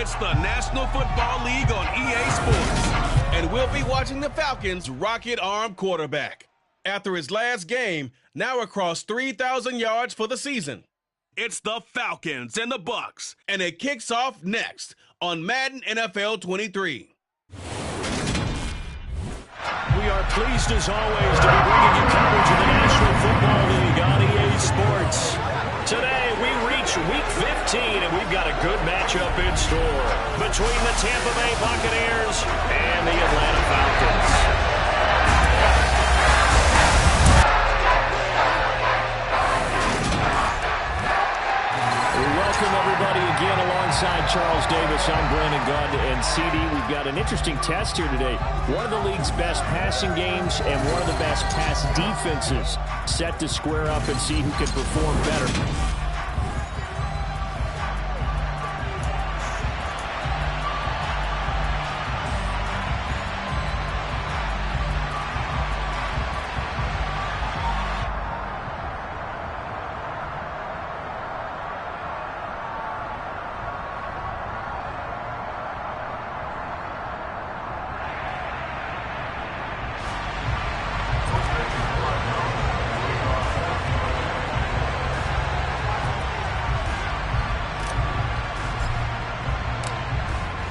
It's the National Football League on EA Sports. And we'll be watching the Falcons rocket-arm quarterback. After his last game, now across 3,000 yards for the season. It's the Falcons and the Bucks, and it kicks off next on Madden NFL 23. We are pleased, as always, to be bringing you coverage of the National Football League on EA Sports. Today, we reach Week 15, and we've got a good matchup in store between the Tampa Bay Buccaneers and the Atlanta Falcons. Welcome, everybody, again alongside Charles Davis. I'm Brandon Gunn, and CD, we've got an interesting test here today. One of the league's best passing games and one of the best pass defenses set to square up and see who can perform better.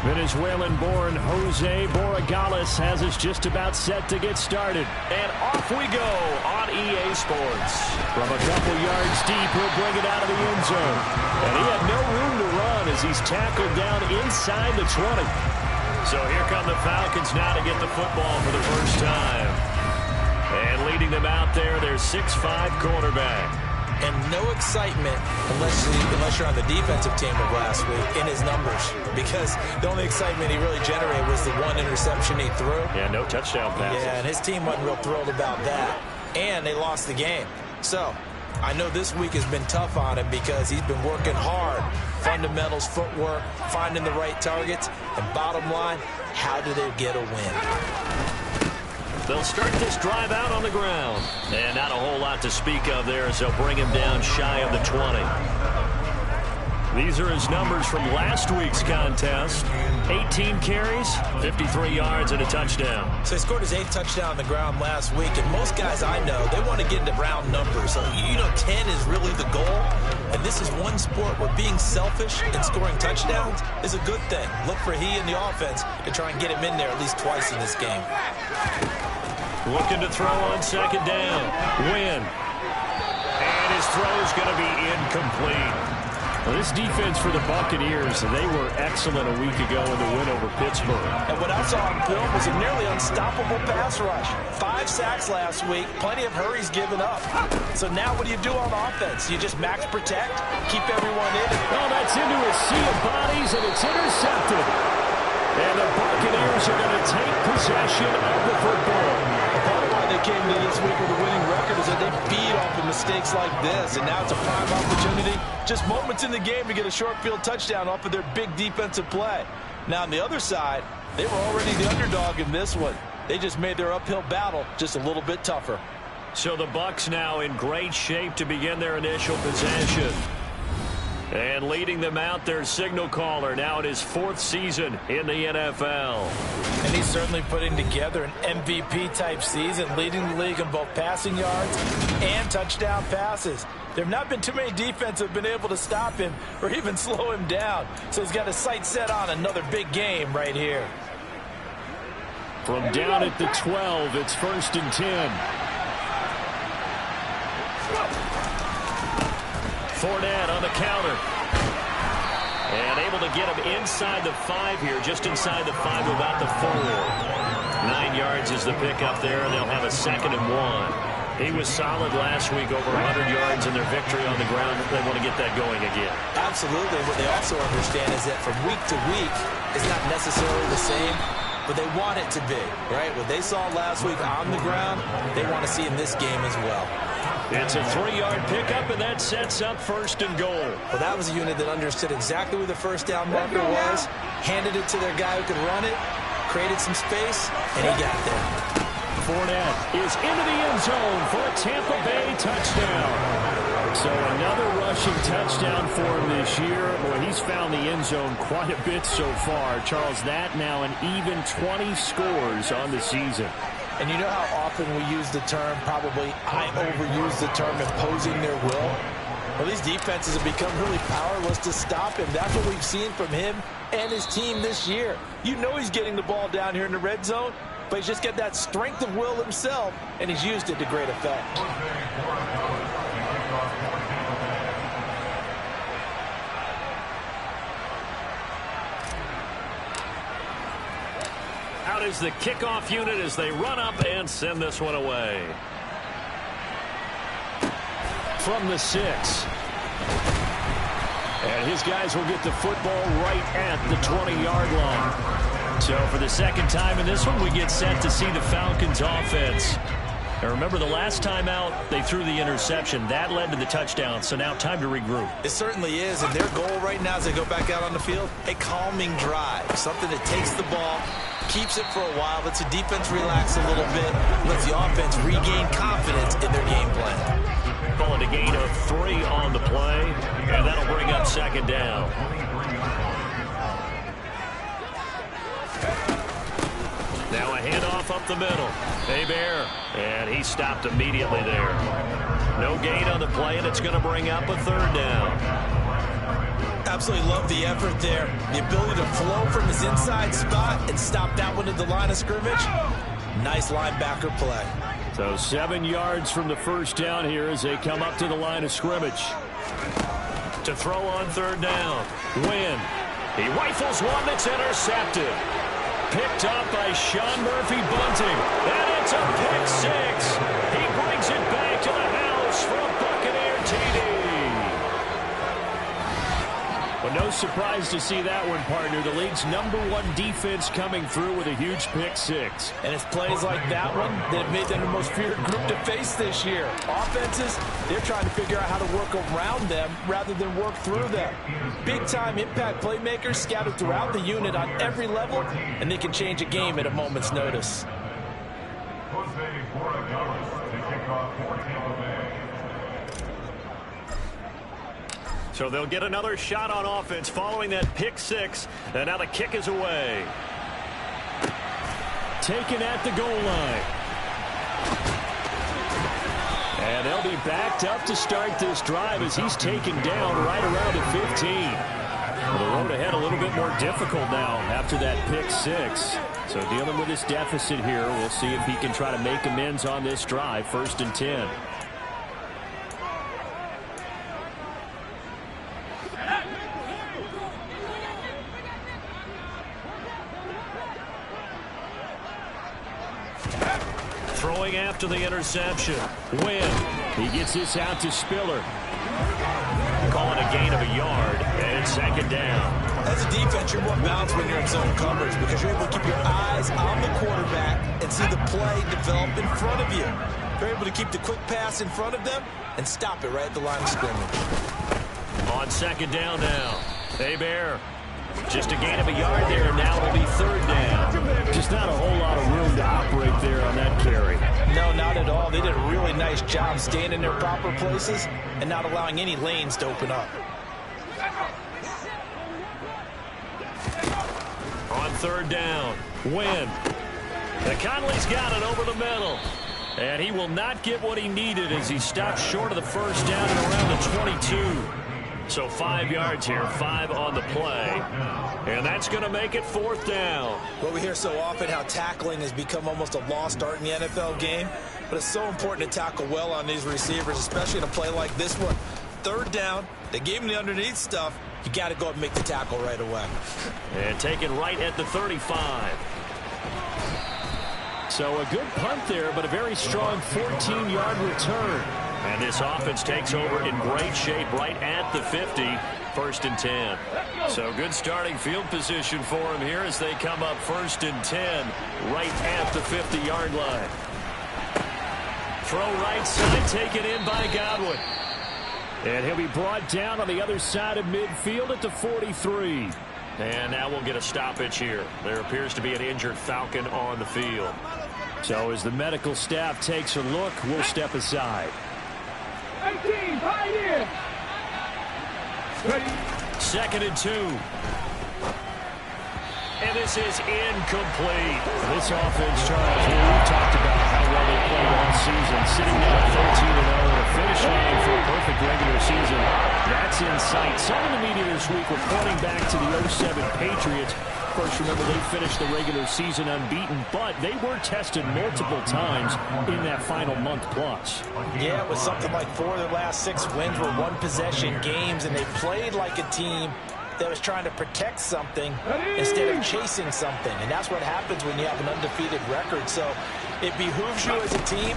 Venezuelan-born Jose Borregales has us just about set to get started. And off we go on EA Sports. From a couple yards deep, he'll bring it out of the end zone. And he had no room to run as he's tackled down inside the 20. So here come the Falcons now to get the football for the first time. And leading them out there, their 6'5" quarterback. And no excitement unless you're on the defensive team of last week in his numbers. Because the only excitement he really generated was the one interception he threw. Yeah, no touchdown passes. Yeah, and his team wasn't real thrilled about that. And they lost the game. So, I know this week has been tough on him because he's been working hard. Fundamentals, footwork, finding the right targets. And bottom line, how do they get a win? They'll start this drive out on the ground. And not a whole lot to speak of there as they'll bring him down shy of the 20. These are his numbers from last week's contest. 18 carries, 53 yards, and a touchdown. So he scored his 8th touchdown on the ground last week. And most guys I know, they want to get into round numbers. So, 10 is really the goal. And this is one sport where being selfish and scoring touchdowns is a good thing. Look for he and the offense to try and get him in there at least twice in this game. Looking to throw on second down. Win. And his throw is going to be incomplete. Well, this defense for the Buccaneers, they were excellent a week ago in the win over Pittsburgh. And what I saw on film was a nearly unstoppable pass rush. 5 sacks last week, plenty of hurries given up. So now what do you do on offense? You just max protect, keep everyone in. Oh, that's into a sea of bodies, and it's intercepted. And the Buccaneers are going to take possession of the football. Part of why they came into this week with a winning record is that they feed off of mistakes like this, and now it's a prime opportunity. Just moments in the game to get a short field touchdown off of their big defensive play. Now on the other side, they were already the underdog in this one. They just made their uphill battle just a little bit tougher. So the Bucs now in great shape to begin their initial possession. And leading them out, their signal caller, now in his 4th season in the NFL. And he's certainly putting together an MVP-type season, leading the league in both passing yards and touchdown passes. There have not been too many defenses have been able to stop him or even slow him down. So he's got his sights set on another big game right here. From down at the 12, it's 1st and 10. Fournette on the counter. And able to get him inside the 5 here, just inside the 5 without the 4. 9 yards is the pickup there, and they'll have a 2nd and 1. He was solid last week, over 100 yards in their victory on the ground. They want to get that going again. Absolutely. What they also understand is that from week to week, it's not necessarily the same, but they want it to be, right? What they saw last week on the ground, they want to see in this game as well. It's a 3-yard pickup, and that sets up 1st and goal. Well, that was a unit that understood exactly where the first down marker was, handed it to their guy who could run it, created some space, and he got there. Fournette is into the end zone for a Tampa Bay touchdown. So another rushing touchdown for him this year. Boy, he's found the end zone quite a bit so far. Charles, that now an even 20 scores on the season. And you know how often we use the term, probably I overuse the term, imposing their will? Well, these defenses have become really powerless to stop him. That's what we've seen from him and his team this year. You know he's getting the ball down here in the red zone, but he's just got that strength of will himself, and he's used it to great effect. Out is the kickoff unit as they run up and send this one away. From the 6. And his guys will get the football right at the 20-yard line. So for the second time in this one, we get set to see the Falcons offense. And remember, the last time out, they threw the interception. That led to the touchdown, so now time to regroup. It certainly is, and their goal right now as they go back out on the field, a calming drive, something that takes the ball, keeps it for a while, lets the defense relax a little bit, lets the offense regain confidence in their game plan. Calling a gain of 3 on the play, and that'll bring up second down. Now a handoff up the middle. Bear, and he stopped immediately there. No gain on the play, and it's going to bring up a third down. Absolutely love the effort there. The ability to flow from his inside spot and stop that one at the line of scrimmage. Nice linebacker play. So 7 yards from the first down here as they come up to the line of scrimmage. To throw on third down. Wynn. He rifles one that's intercepted. Picked up by Sean Murphy-Bunting. And it's a pick 6. He brings it back to the house for a Buccaneer TD. Well, no surprise to see that one, partner. The league's #1 defense coming through with a huge pick 6. And it's plays like that one that have made them the most feared group to face this year. Offenses, they're trying to figure out how to work around them rather than work through them. Big-time impact playmakers scattered throughout the unit on every level, and they can change a game at a moment's notice. So they'll get another shot on offense following that pick 6. And now the kick is away. Taken at the goal line. And they'll be backed up to start this drive as he's taken down right around the 15. Well, the road ahead a little bit more difficult now after that pick 6. So dealing with this deficit here, we'll see if he can try to make amends on this drive. 1st and 10. Throwing after the interception. Wynn. He gets this out to Spiller. Calling a gain of a yard, and it's second down. As a defense, you're more balanced when you're in zone coverage because you're able to keep your eyes on the quarterback and see the play develop in front of you. You're able to keep the quick pass in front of them and stop it right at the line of scrimmage. On second down now. Bear. Just a gain of a yard there, and now it'll be third down. Just not a whole lot of room to operate there on that carry. No, not at all. They did a really nice job staying in their proper places and not allowing any lanes to open up. On third down, Wynn. Conley's got it over the middle. And he will not get what he needed as he stopped short of the first down at around the 22. So 5 yards here, 5 on the play. And that's going to make it 4th down. Well, we hear so often how tackling has become almost a lost art in the NFL game. But it's so important to tackle well on these receivers, especially in a play like this one. Third down, they gave him the underneath stuff. You got to go up and make the tackle right away. And taken right at the 35. So a good punt there, but a very strong 14-yard return. And this offense takes over in great shape right at the 50, 1st and 10. So good starting field position for him here as they come up 1st and 10 right at the 50-yard line. Throw right side, taken in by Godwin. And he'll be brought down on the other side of midfield at the 43. And now we'll get a stoppage here. There appears to be an injured Falcon on the field. So as the medical staff takes a look, we'll step aside. 18, Pioneer. 2nd and 2. And this is incomplete. This offense, Charles, we've talked about how well they played all season. Sitting now at 13-0 and a finish line for a perfect regular season. That's in sight. Some in the media this week were pointing back to the 07 Patriots. Of course, remember, they finished the regular season unbeaten, but they were tested multiple times in that final month plus. Yeah, it was something like 4 of their last 6 wins were one-possession games, and they played like a team that was trying to protect something instead of chasing something. And that's what happens when you have an undefeated record. So it behooves you as a team,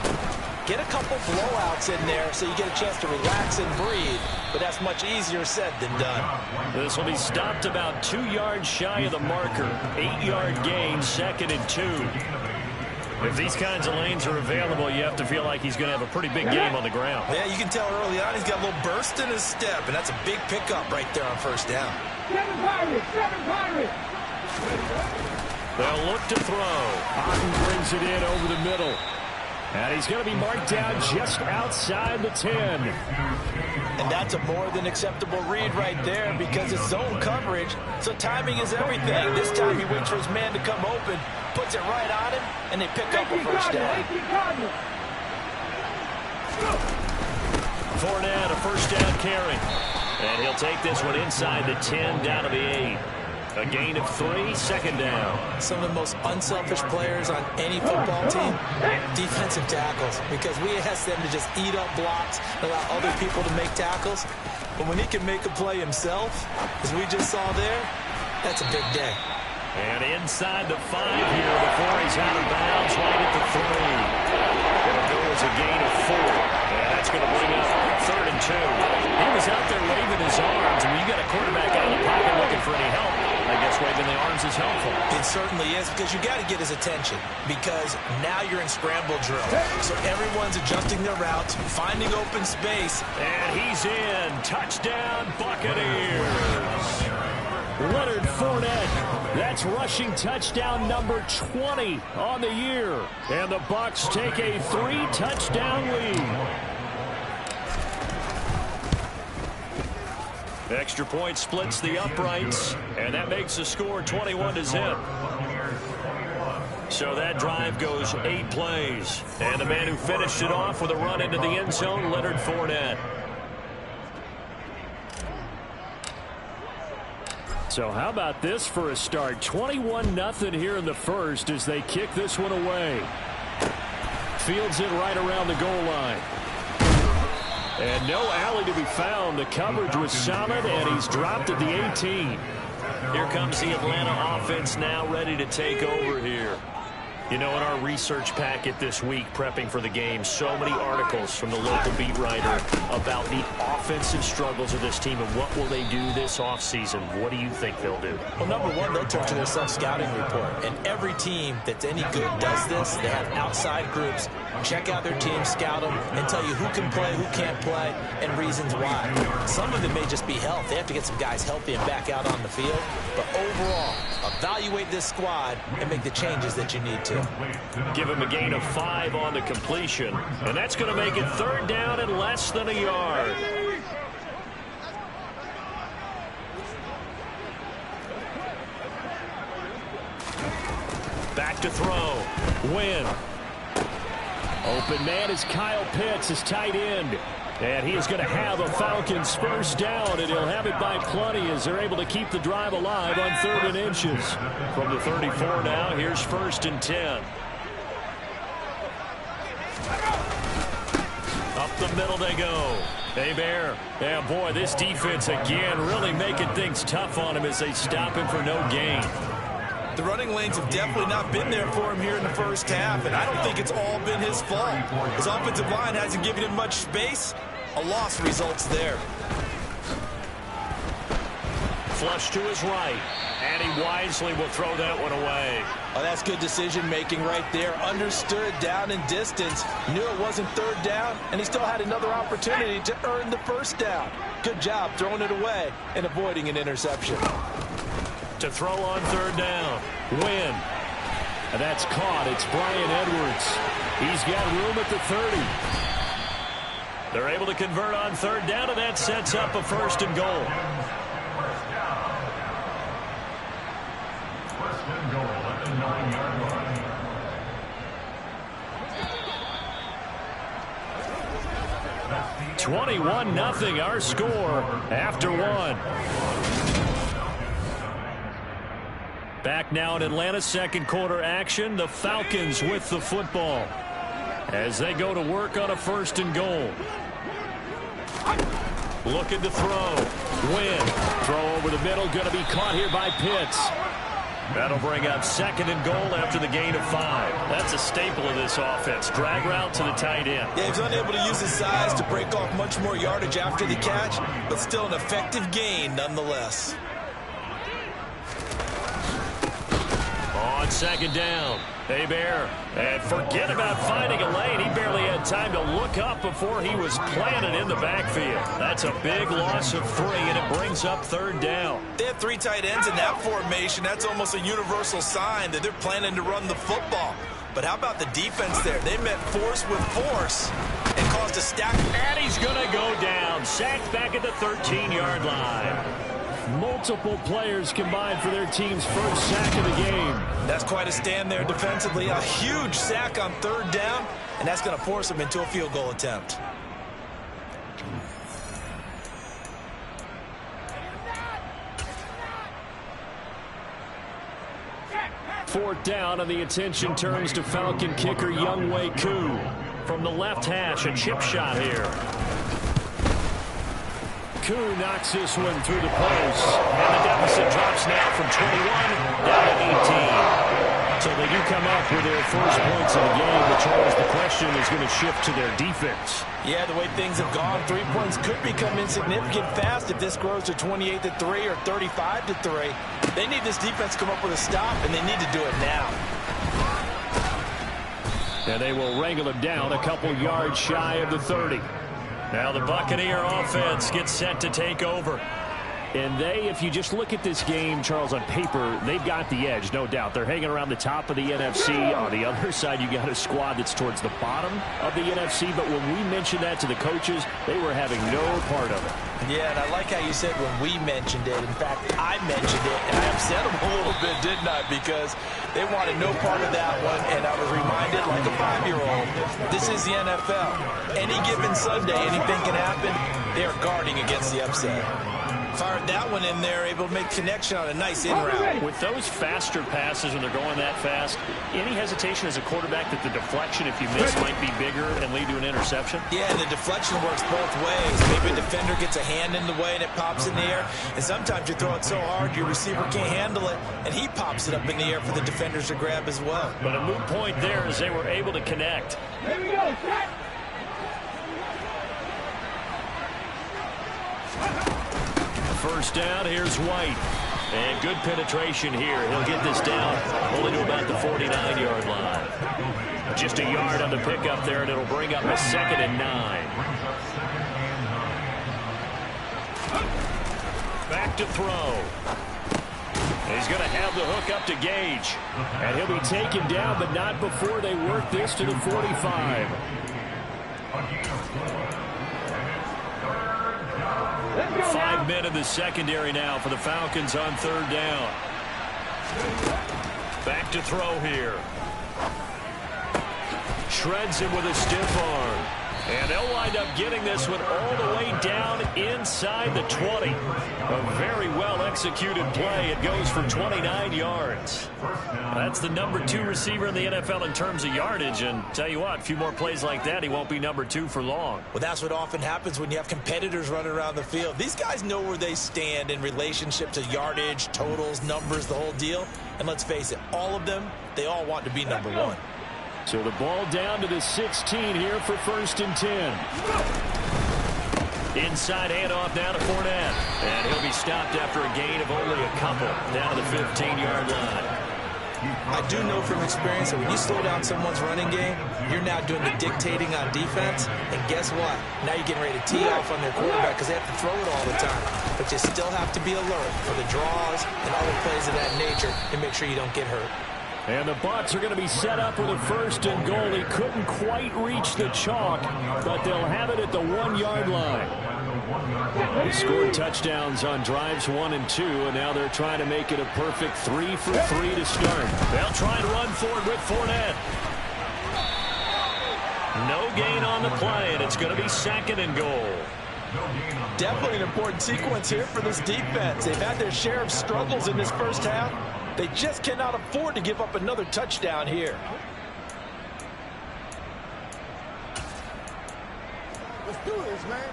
get a couple blowouts in there so you get a chance to relax and breathe. But that's much easier said than done. This will be stopped about 2 yards shy of the marker. 8-yard gain, 2nd and 2. If these kinds of lanes are available, you have to feel like he's going to have a pretty big game on the ground. Yeah, you can tell early on he's got a little burst in his step, and that's a big pickup right there on 1st down. 7 Pirates, 7 Pirates. They'll look to throw. Otten brings it in over the middle. And he's going to be marked down just outside the 10. And that's a more than acceptable read right there because it's zone coverage, so timing is everything. This time he waits for his man to come open, puts it right on him, and they pick up a 1st down. Fournette, a 1st down carry. And he'll take this one inside the 10 down to the 8. A gain of 3, 2nd down. Some of the most unselfish players on any football team, defensive tackles, because we ask them to just eat up blocks, allow other people to make tackles. But when he can make a play himself, as we just saw there, that's a big day. And inside the 5 here before he's out of bounds, right at the 3. It'll go as a gain of 4. And that's going to bring up 3rd and 2. He was out there waving his arms, and when you got a quarterback out of the pocket looking for any help, I guess waving the arms is helpful. It certainly is, because you got to get his attention, because now you're in scramble drill. So everyone's adjusting their routes, finding open space. And he's in. Touchdown, Buccaneers. Leonard Fournette. That's rushing touchdown number 20 on the year. And the Bucs take a 3-touchdown lead. Extra point splits the uprights, and that makes the score 21-0. So that drive goes 8 plays. And the man who finished it off with a run into the end zone, Leonard Fournette. So how about this for a start? 21-0 here in the first as they kick this one away. Fields it right around the goal line. And no alley to be found. The coverage was solid, and he's dropped at the 18. Here comes the Atlanta offense now ready to take over here. You know, in our research packet this week, prepping for the game, so many articles from the local beat writer about the offensive struggles of this team and what will they do this offseason. What do you think they'll do? Well, number one, they'll turn to their self-scouting report. And every team that's any good does this. They have outside groups. Check out their team, scout them, and tell you who can play, who can't play, and reasons why. Some of it may just be health. They have to get some guys healthy and back out on the field. But overall, evaluate this squad and make the changes that you need to. Give him a gain of 5 on the completion. And that's going to make it 3rd down and less than a yard. Back to throw. Win. Open man is Kyle Pitts, his tight end. And he is going to have a Falcons 1st down, and he'll have it by plenty as they're able to keep the drive alive on 3rd and inches. From the 34 now, here's 1st and 10. Up the middle they go. Hey, Bear. Yeah, boy, this defense again really making things tough on him as they stop him for no gain. The running lanes have definitely not been there for him here in the first half, and I don't think it's all been his fault. His offensive line hasn't given him much space. A loss results there. Flush to his right, and he wisely will throw that one away. Oh, that's good decision-making right there. Understood down and distance. Knew it wasn't 3rd down, and he still had another opportunity to earn the 1st down. Good job throwing it away and avoiding an interception. To throw on 3rd down. Win. And that's caught. It's Brian Edwards. He's got room at the 30. They're able to convert on third down, and that sets up a 1st and goal. First and goal at the 9-yard line. That's 21-0 our score after one. Back now in Atlanta's second quarter action. The Falcons with the football as they go to work on a 1st and goal. Looking to throw. Win. Throw over the middle. Going to be caught here by Pitts. That'll bring up 2nd and goal after the gain of 5. That's a staple of this offense. Drag route to the tight end. Yeah, he's unable to use his size to break off much more yardage after the catch, but still an effective gain nonetheless. On 2nd down, Hebert. And forget about finding a lane. He barely had time to look up before he was planted in the backfield. That's a big loss of 3, and it brings up 3rd down. They have 3 tight ends in that formation. That's almost a universal sign that they're planning to run the football. But how about the defense there? They met force with force and caused a stack. And he's going to go down. Sacked back at the 13-yard line. Multiple players combined for their team's first sack of the game. That's quite a stand there defensively. A huge sack on 3rd down, and that's going to force them into a field goal attempt. Fourth down, and the attention turns to Falcon kicker Younghoe Koo. From the left hash, a chip shot here. Koo knocks this one through the post, and the deficit drops now from 21 down to 18. So they do come up with their first points of the game, but Charles, the question is going to shift to their defense. Yeah, the way things have gone, 3 points could become insignificant fast if this grows to 28-3 or 35-3. They need this defense to come up with a stop, and they need to do it now. And they will wrangle him down a couple yards shy of the 30. Now the Buccaneer offense gets set to take over. And they, if you just look at this game, Charles, on paper, they've got the edge, no doubt. They're hanging around the top of the NFC. On the other side, you got a squad that's towards the bottom of the NFC. But when we mentioned that to the coaches, they were having no part of it. Yeah, and I like how you said when we mentioned it. In fact, I mentioned it, and I upset them a little bit, didn't I? Because they wanted no part of that one, and I was reminded like a 5-year-old, this is the NFL. Any given Sunday, anything can happen. They are guarding against the upset. Fired that one in there, able to make connection on a nice in route. With those faster passes when they're going that fast, any hesitation as a quarterback that the deflection, if you miss, might be bigger and lead to an interception? Yeah, and the deflection works both ways. Maybe a defender gets a hand in the way and it pops in the air. And sometimes you throw it so hard your receiver can't handle it, and he pops it up in the air for the defenders to grab as well. But a moot point there as they were able to connect. Here we go, set. First down, here's White. And good penetration here. He'll get this down only to about the 49-yard line. Just a yard on the pickup there, and it'll bring up a 2nd and 9. Back to throw. He's going to have the hook up to Gage. And he'll be taken down, but not before they work this to the 45. 5 men in the secondary now for the Falcons on 3rd down. Back to throw here. Shreds him with a stiff arm. And they'll wind up getting this one all the way down inside the 20. A very well-executed play. It goes for 29 yards. That's the number 2 receiver in the NFL in terms of yardage. And tell you what, a few more plays like that, he won't be number 2 for long. Well, that's what often happens when you have competitors running around the field. These guys know where they stand in relationship to yardage, totals, numbers, the whole deal. And let's face it, all of them, they all want to be number 1. So the ball down to the 16 here for 1st and 10. Inside handoff now to Fournette. And he'll be stopped after a gain of only a couple down to the 15-yard line. I do know from experience that when you slow down someone's running game, you're now doing the dictating on defense. And guess what? Now you're getting ready to tee off on their quarterback because they have to throw it all the time. But you still have to be alert for the draws and other plays of that nature and make sure you don't get hurt. And the Bucs are going to be set up with a 1st and goal. He couldn't quite reach the chalk, but they'll have it at the 1-yard line. They scored touchdowns on drives 1 and 2, and now they're trying to make it a perfect 3 for 3 to start. They'll try and run forward with Fournette. No gain on the play, and it's going to be 2nd and goal. Definitely an important sequence here for this defense. They've had their share of struggles in this first half. They just cannot afford to give up another touchdown here. Let's do this, man.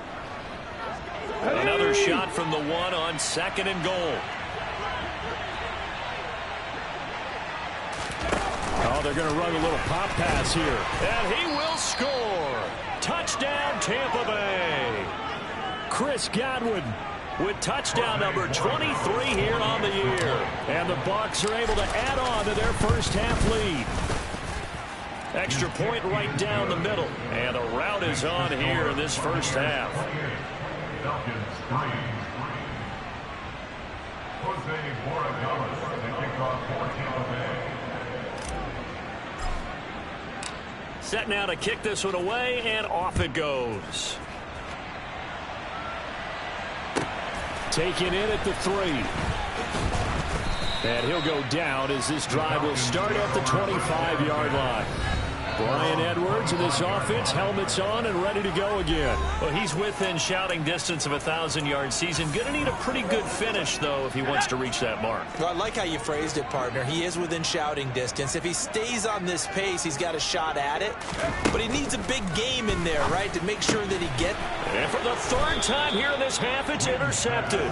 Another shot from the 1 on 2nd and goal. Oh, they're going to run a little pop pass here. And he will score. Touchdown, Tampa Bay. Chris Godwin with touchdown number 23 here on the year. And the Bucs are able to add on to their first half lead. Extra point right down the middle. And the route is on here in this first half. Falcons 3. Jose Borregales, the kickoff for Tampa Bay. Set now to kick this one away, and off it goes. Taken in at the 3. And he'll go down as this drive will start at the 25-yard line. Brian Edwards and this offense, helmets on and ready to go again. Well, he's within shouting distance of a 1,000-yard season. Going to need a pretty good finish, though, if he wants to reach that mark. Well, I like how you phrased it, partner. He is within shouting distance. If he stays on this pace, he's got a shot at it. But he needs a big game in there, right, to make sure that he gets. And for the 3rd time here in this half, it's intercepted.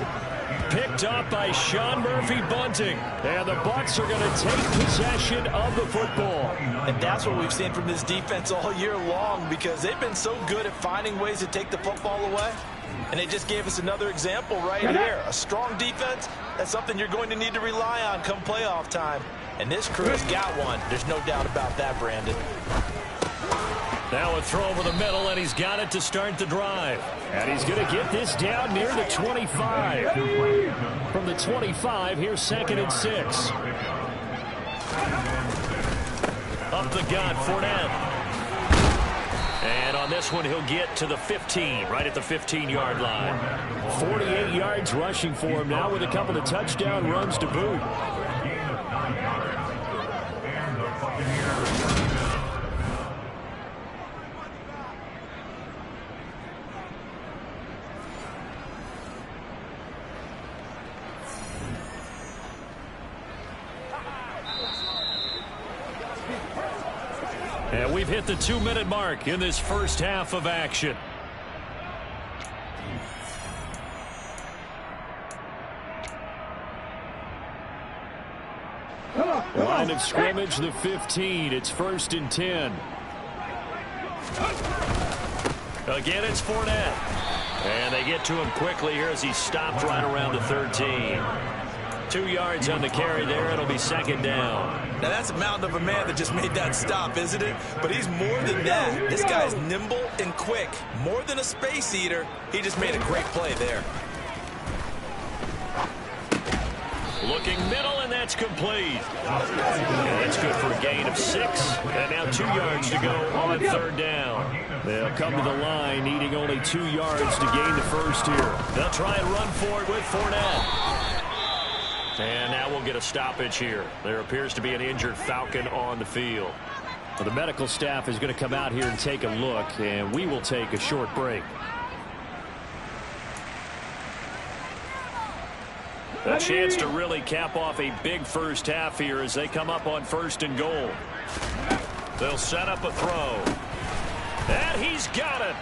Picked up by Sean Murphy-Bunting. And the Bucs are going to take possession of the football. And that's what we've seen from this defense all year long, because they've been so good at finding ways to take the football away. And they just gave us another example right here. A strong defense, that's something you're going to need to rely on come playoff time. And this crew has got one. There's no doubt about that, Brandon. Now a throw over the middle, and he's got it to start the drive. And he's going to get this down near the 25. From the 25, here's 2nd and 6. Up the gut, Fournette. And on this one, he'll get to the 15, right at the 15-yard line. 48 yards rushing for him now with a couple of touchdown runs to boot. And we've hit the 2-minute mark in this first half of action. Line of scrimmage, the 15. It's 1st and 10. Again, it's Fournette. And they get to him quickly here as he stopped right around the 13. 2 yards on the carry there. It'll be 2nd down. Now, that's a mountain of a man that just made that stop, isn't it? But he's more than that. This guy's nimble and quick. More than a space eater. He just made a great play there. Looking middle, and that's complete. And that's good for a gain of 6. And now 2 yards to go on 3rd down. They'll come to the line, needing only 2 yards to gain the first here. They'll try and run for it with Fournette. And now we'll get a stoppage here. There appears to be an injured Falcon on the field. Well, the medical staff is going to come out here and take a look, and we will take a short break. A chance to really cap off a big first half here as they come up on 1st and goal. They'll set up a throw. And he's got it.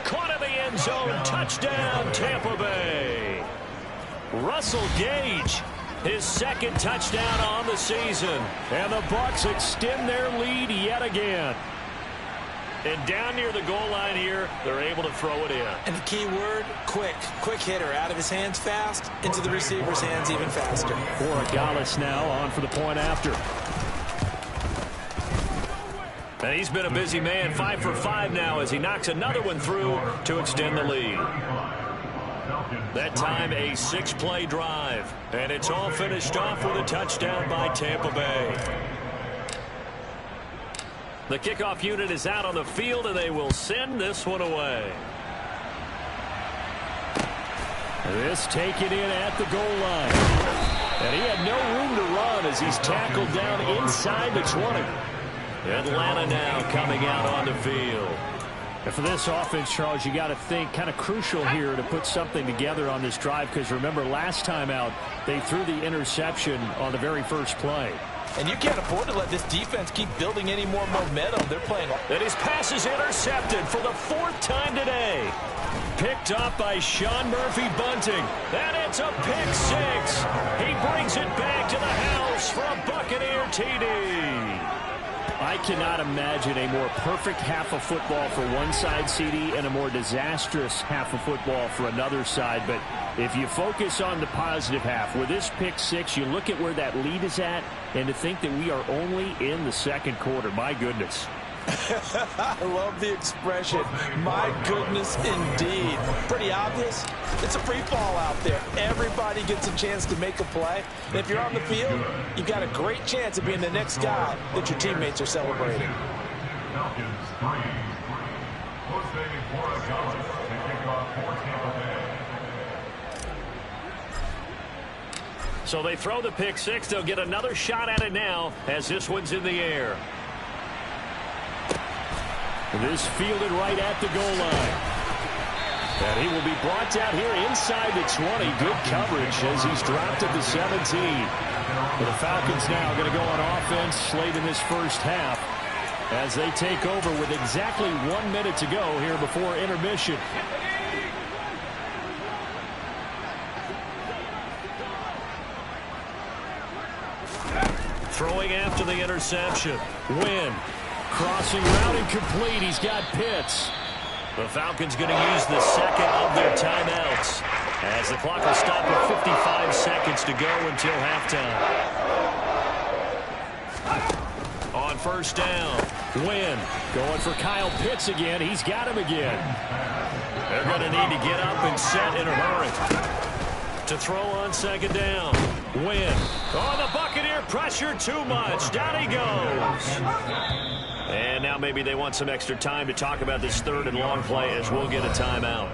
Caught in the end zone. Touchdown, Tampa Bay. Russell Gage, his 2nd touchdown on the season. And the Bucs extend their lead yet again. And down near the goal line here, they're able to throw it in. And the key word, quick. Quick hitter. Out of his hands fast, into the receiver's hands even faster. Borregales now on for the point after. And he's been a busy man, 5 for 5 now as he knocks another one through to extend the lead. That time a 6-play drive. And it's all finished off with a touchdown by Tampa Bay. The kickoff unit is out on the field, and they will send this one away. This taken in at the goal line. And he had no room to run as he's tackled down inside the 20. Atlanta now coming out on the field. And for this offense, Charles, you got to think kind of crucial here to put something together on this drive, because remember last time out they threw the interception on the very first play. And you can't afford to let this defense keep building any more momentum. They're playing. And his pass is intercepted for the 4th time today. Picked up by Sean Murphy-Bunting. And it's a pick 6. He brings it back to the house for a Buccaneer TD. I cannot imagine a more perfect half of football for one side, CD, and a more disastrous half of football for another side. But if you focus on the positive half, with this pick 6, you look at where that lead is at, and to think that we are only in the second quarter. My goodness. I love the expression. My goodness, indeed. Pretty obvious. It's a free fall out there. Everybody gets a chance to make a play. And if you're on the field, you've got a great chance of being the next guy that your teammates are celebrating. Falcons 3. Jose Borregales to kick off for Tampa Bay. So they throw the pick 6. They'll get another shot at it now as this one's in the air. This fielded right at the goal line. And he will be brought down here inside the 20. Good coverage as he's dropped at the 17. But the Falcons now going to go on offense late in this first half as they take over with exactly 1 minute to go here before intermission. Throwing after the interception. Wynn. Crossing route incomplete. He's got Pitts. The Falcons going to use the second of their timeouts as the clock will stop at 55 seconds to go until halftime. On first down, Wynn going for Kyle Pitts again. He's got him again. They're going to need to get up and set in a hurry. To throw on second down, Wynn. Oh, the Buccaneer pressure too much. Down he goes. And now maybe they want some extra time to talk about this third and long play as we'll get a timeout.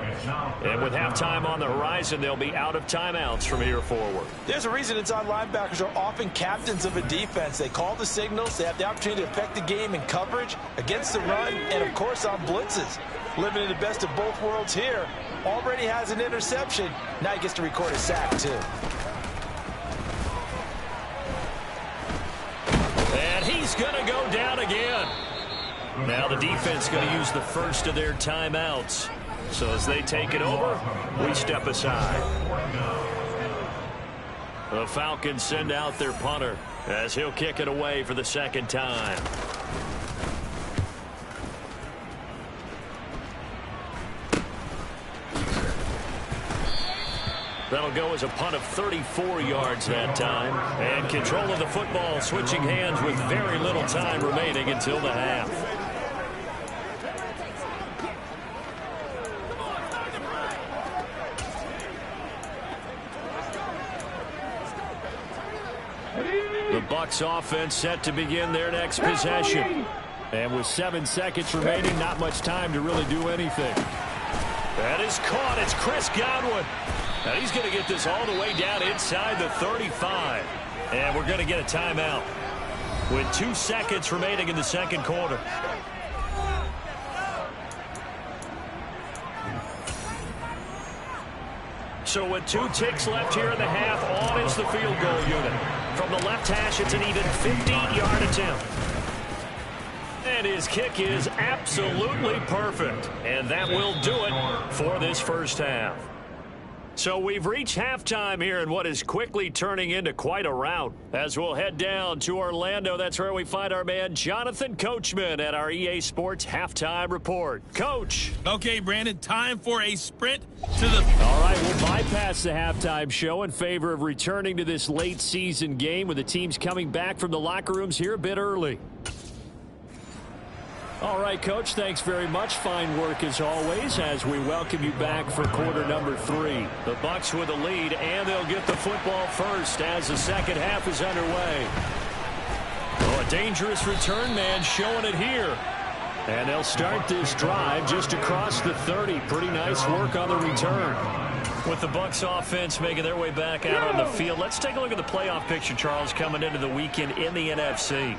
And with halftime on the horizon, they'll be out of timeouts from here forward. There's a reason inside linebackers are often captains of a defense. They call the signals. They have the opportunity to affect the game in coverage, against the run, and, of course, on blitzes. Living in the best of both worlds here. Already has an interception. Now he gets to record a sack, too. And he's going to go down again. Now the defense going to use the first of their timeouts. So as they take it over, we step aside. The Falcons send out their punter as he'll kick it away for the second time. That'll go as a punt of 34 yards that time. And control of the football switching hands with very little time remaining until the half. The Bucs offense set to begin their next possession. And with 7 seconds remaining, not much time to really do anything. That is caught. It's Chris Godwin. Now he's going to get this all the way down inside the 35. And we're going to get a timeout with 2 seconds remaining in the second quarter. So with 2 ticks left here in the half, on is the field goal unit. From the left hash, it's an even 50-yard attempt. And his kick is absolutely perfect. And that will do it for this first half. So we've reached halftime here in what is quickly turning into quite a rout. As we'll head down to Orlando, that's where we find our man Jonathan Coachman at our EA Sports Halftime Report. Coach. Okay, Brandon, time for a sprint to the... All right, we'll bypass the halftime show in favor of returning to this late season game with the teams coming back from the locker rooms here a bit early. All right, Coach, thanks very much. Fine work as always as we welcome you back for quarter number 3. The Bucs with the lead, and they'll get the football first as the second half is underway. Oh, a A dangerous return man showing it here. And they'll start this drive just across the 30. Pretty nice work on the return. With the Bucs offense making their way back out on the field, let's take a look at the playoff picture, Charles, coming into the weekend in the NFC.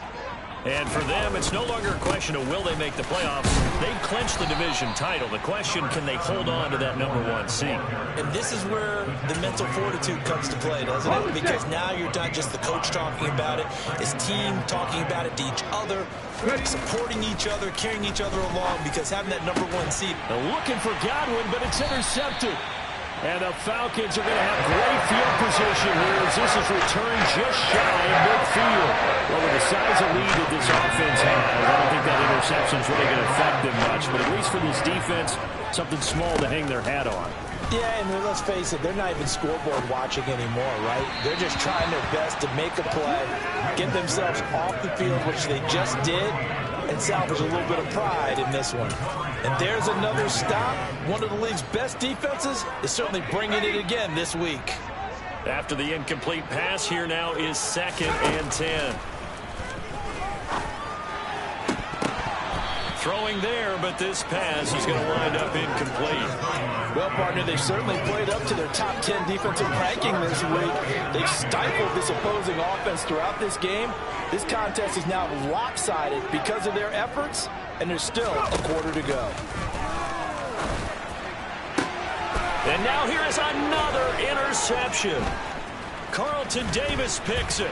And for them, it's no longer a question of will they make the playoffs. They've clinched the division title. The question, can they hold on to that #1 seed? And this is where the mental fortitude comes to play, doesn't it? Because now you're not just the coach talking about it. It's team talking about it to each other, supporting each other, carrying each other along, because having that #1 seed. They're looking for Godwin, but it's intercepted. And the Falcons are going to have great field position here as this is returned just shy of midfield. Well, with the size of lead that this offense has, I don't think that interception is really going to affect them much. But at least for this defense, something small to hang their hat on. Yeah, and let's face it, they're not even scoreboard watching anymore, right? They're just trying their best to make a play, get themselves off the field, which they just did, and salvage a little bit of pride in this one. And there's another stop. One of the league's best defenses is certainly bringing it again this week. After the incomplete pass, here now is 2nd and 10. Throwing there, but this pass is going to wind up incomplete. Well, partner, they certainly played up to their top 10 defensive ranking this week. They've stifled this opposing offense throughout this game. This contest is now lopsided because of their efforts, and there's still a quarter to go. And now here is another interception. Carlton Davis picks it.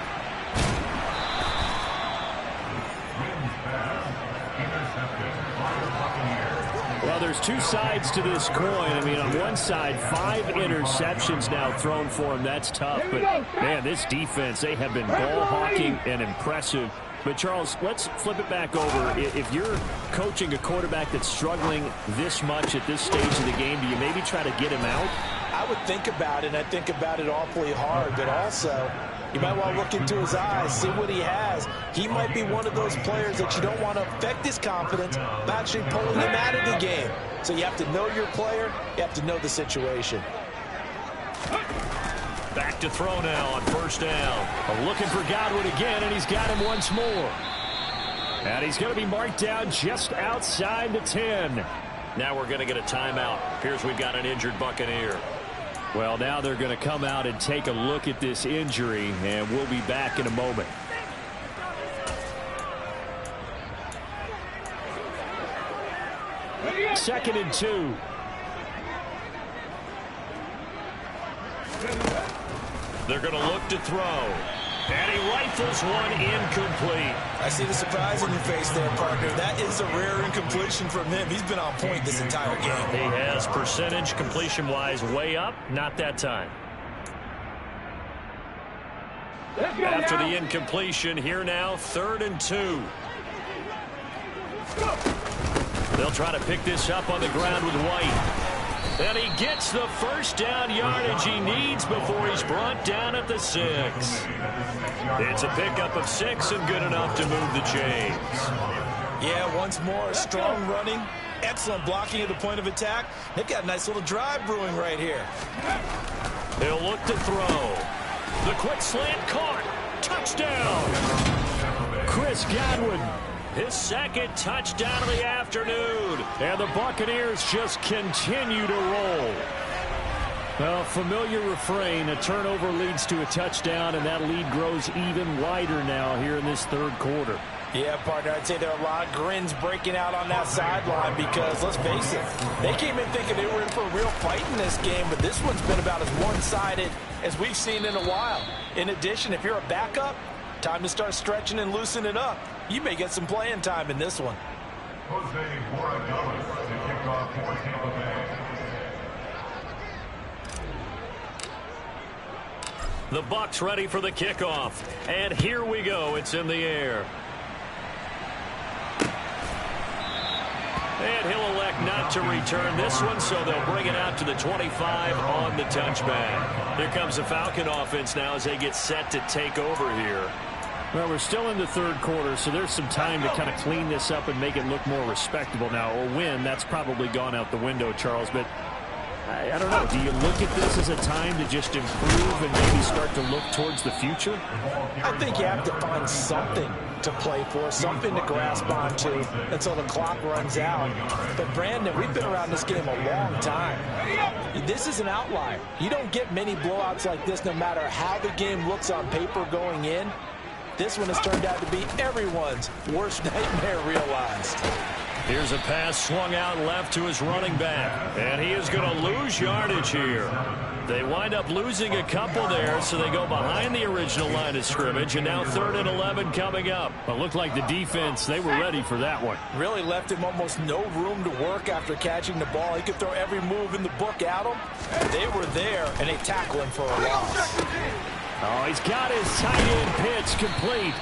Well, there's two sides to this coin. I mean, on one side, 5 interceptions now thrown for him. That's tough. But, man, this defense, they have been ball hawking and impressive. But, Charles, let's flip it back over. If you're coaching a quarterback that's struggling this much at this stage of the game, do you maybe try to get him out? I would think about it, and I think about it awfully hard. But also, you might want to look into his eyes, see what he has. He might be one of those players that you don't want to affect his confidence by actually pulling him out of the game. So you have to know your player. You have to know the situation. Back to throw now on 1st down. Looking for Godwin again, and he's got him once more. And he's going to be marked down just outside the 10. Now we're going to get a timeout. Appears we've got an injured Buccaneer. Well, now they're going to come out and take a look at this injury, and we'll be back in a moment. Second and 2. They're going to look to throw. And he rifles one incomplete. I see the surprise on your face there, partner. That is a rare incompletion from him. He's been on point this entire game. He has percentage completion-wise way up. Not that time. After the incompletion, here now, 3rd and 2. They'll try to pick this up on the ground with White. And he gets the 1st down yardage he needs before he's brought down at the 6. It's a pickup of 6 and good enough to move the chains. Yeah, once more, strong running, excellent blocking at the point of attack. They've got a nice little drive brewing right here. They'll look to throw. The quick slant caught. Touchdown. Chris Godwin. His 2nd touchdown of the afternoon. And the Buccaneers just continue to roll. Well, familiar refrain. A turnover leads to a touchdown, and that lead grows even wider now here in this 3rd quarter. Yeah, partner, I'd say there are a lot of grins breaking out on that sideline because, let's face it, they came in thinking they were in for a real fight in this game, but this one's been about as one-sided as we've seen in a while. In addition, if you're a backup, time to start stretching and loosening up. You may get some playing time in this one. Jose Borregales to kick off for Tampa Bay. The Bucs ready for the kickoff. And here we go. It's in the air. And he'll elect not to return this one, so they'll bring it out to the 25 on the touchback. Here comes the Falcon offense now as they get set to take over here. Well, we're still in the 3rd quarter, so there's some time to kind of clean this up and make it look more respectable now. Or win, that's probably gone out the window, Charles. But I don't know. Do you look at this as a time to just improve and maybe start to look towards the future? I think you have to find something to play for, something to grasp onto until the clock runs out. But, Brandon, we've been around this game a long time. This is an outlier. You don't get many blowouts like this no matter how the game looks on paper going in. This one has turned out to be everyone's worst nightmare realized. Here's a pass swung out left to his running back. And he is going to lose yardage here. They wind up losing a couple there, so they go behind the original line of scrimmage, and now 3rd and 11 coming up. But looked like the defense, they were ready for that one. Really left him almost no room to work after catching the ball. He could throw every move in the book at him. They were there, and they tackle him for a loss. Oh, he's got his tight end pitch complete.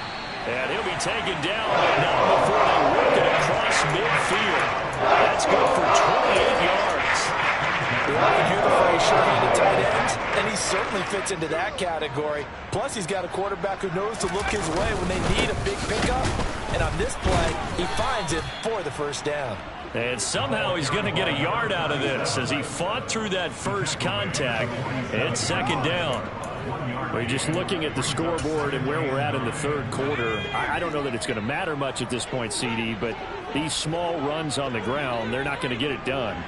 And he'll be taken down, but not before they work it across midfield. That's good for 28 yards. We often hear the phrase short-handed tight ends, and he certainly fits into that category. Plus, he's got a quarterback who knows to look his way when they need a big pickup. And on this play, he finds it for the first down. And somehow he's going to get a yard out of this as he fought through that first contact. It's 2nd down. We're just looking at the scoreboard and where we're at in the 3rd quarter. I don't know that it's going to matter much at this point, CD, but these small runs on the ground, they're not going to get it done.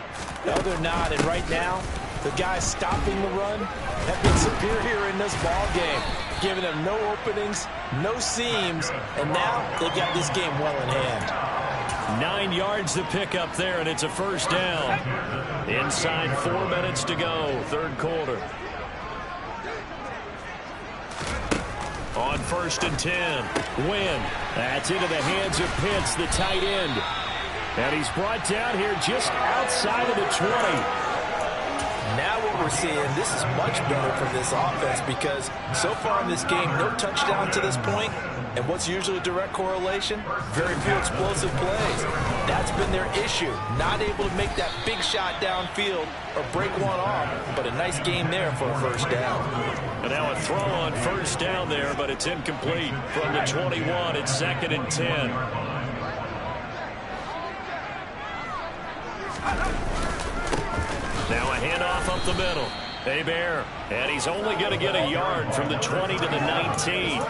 No, they're not. And right now, the guys stopping the run have been superior in this ball game, giving them no openings, no seams, and now they've got this game well in hand. 9 yards to pick up there, and it's a 1st down. Inside 4 minutes to go, 3rd quarter. On 1st and 10, Wynn. That's into the hands of Pitts, the tight end. And he's brought down here just outside of the 20. Now what we're seeing, this is much better from this offense because so far in this game, no touchdown to this point. And what's usually a direct correlation? Very few explosive plays. That's been their issue. Not able to make that big shot downfield or break one off. But a nice game there for a 1st down. And now a throw on 1st down there, but it's incomplete from the 21. It's 2nd and 10. Now a handoff up the middle. Hebert, and he's only going to get a yard from the 20 to the 19.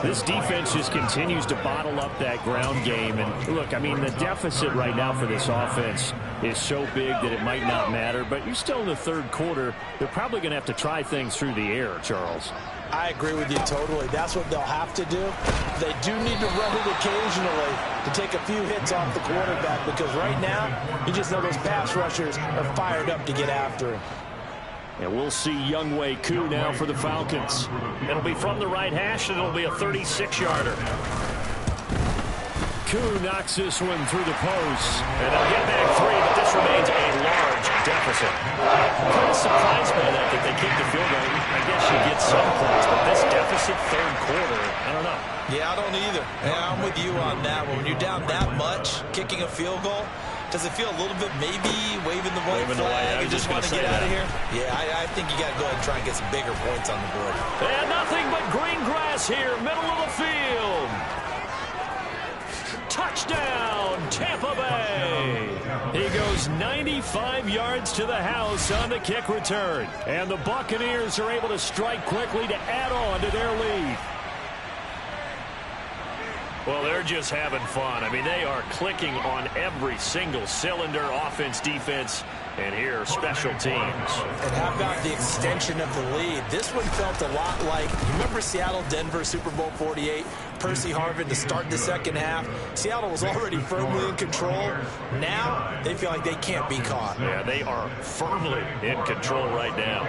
This defense just continues to bottle up that ground game. And look, I mean, the deficit right now for this offense is so big that it might not matter. But you're still in the 3rd quarter. They're probably going to have to try things through the air, Charles. I agree with you totally. That's what they'll have to do. They do need to run it occasionally to take a few hits off the quarterback because right now, you just know those pass rushers are fired up to get after him. And we'll see Younghoe Koo now for the Falcons. It'll be from the right hash, and it'll be a 36-yarder. Koo knocks this one through the post. And they'll get back 3, but this remains a large deficit. Kind of surprised by that they kicked the field goal. I guess you get some points, but this deficit 3rd quarter, I don't know. Yeah, I don't either. Yeah, I'm with you on that one. When you're down that much, kicking a field goal, does it feel a little bit maybe waving the white flag? You just want to get out of here? Yeah, I think you got to go ahead and try and get some bigger points on the board. And nothing but green grass here, middle of the field. Touchdown, Tampa Bay. He goes 95 yards to the house on the kick return. And the Buccaneers are able to strike quickly to add on to their lead. Well, they're just having fun. I mean, they are clicking on every single cylinder, offense, defense, and here, special teams. And how about the extension of the lead? This one felt a lot like, you remember Seattle-Denver Super Bowl 48? Percy Harvin to start the 2nd half. Seattle was already firmly in control. Now, they feel like they can't be caught. Yeah, they are firmly in control right now.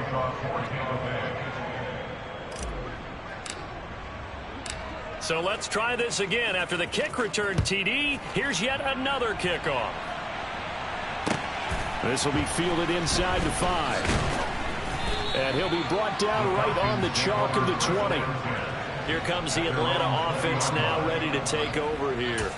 So let's try this again. After the kick return TD, here's yet another kickoff. This will be fielded inside the 5. And he'll be brought down right on the chalk of the 20. Here comes the Atlanta offense now ready to take over here.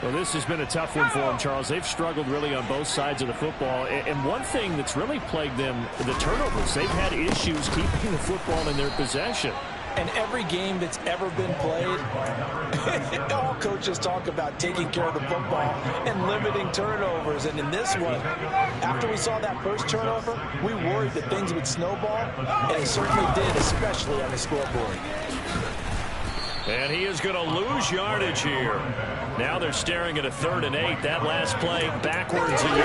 Well, this has been a tough one for them, Charles. They've struggled really on both sides of the football. And one thing that's really plagued them, the turnovers. They've had issues keeping the football in their possession. And every game that's ever been played, all coaches talk about taking care of the football and limiting turnovers. And in this one, after we saw that first turnover, we worried that things would snowball, and it certainly did, especially on the scoreboard. And he is going to lose yardage here. Now they're staring at a 3rd and 8. That last play backwards a yard.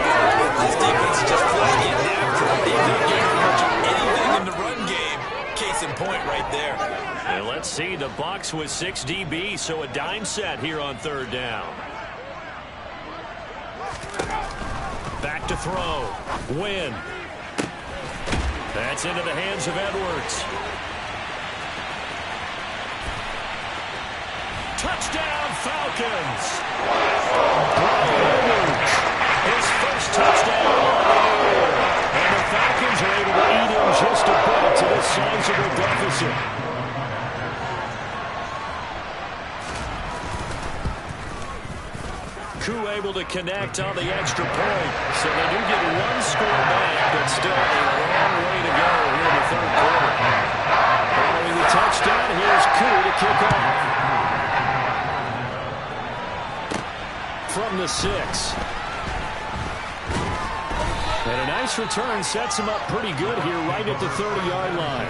This defense is just flat getting after it. They've not gained much of anything in the run game. Case in point right there. And let's see, the Bucs with 6 DB, so a dime set here on 3rd down. Back to throw. Win. That's into the hands of Edwards. Touchdown, Falcons! His first touchdown of the year. And the Falcons are able to eat in just a bit to this sizable deficit. Koo able to connect on the extra point. So they do get 1 score back, but still a long way to go here in the 3rd quarter. Following the touchdown, here's Koo to kick off. From the 6. And a nice return sets him up pretty good here right at the 30-yard line.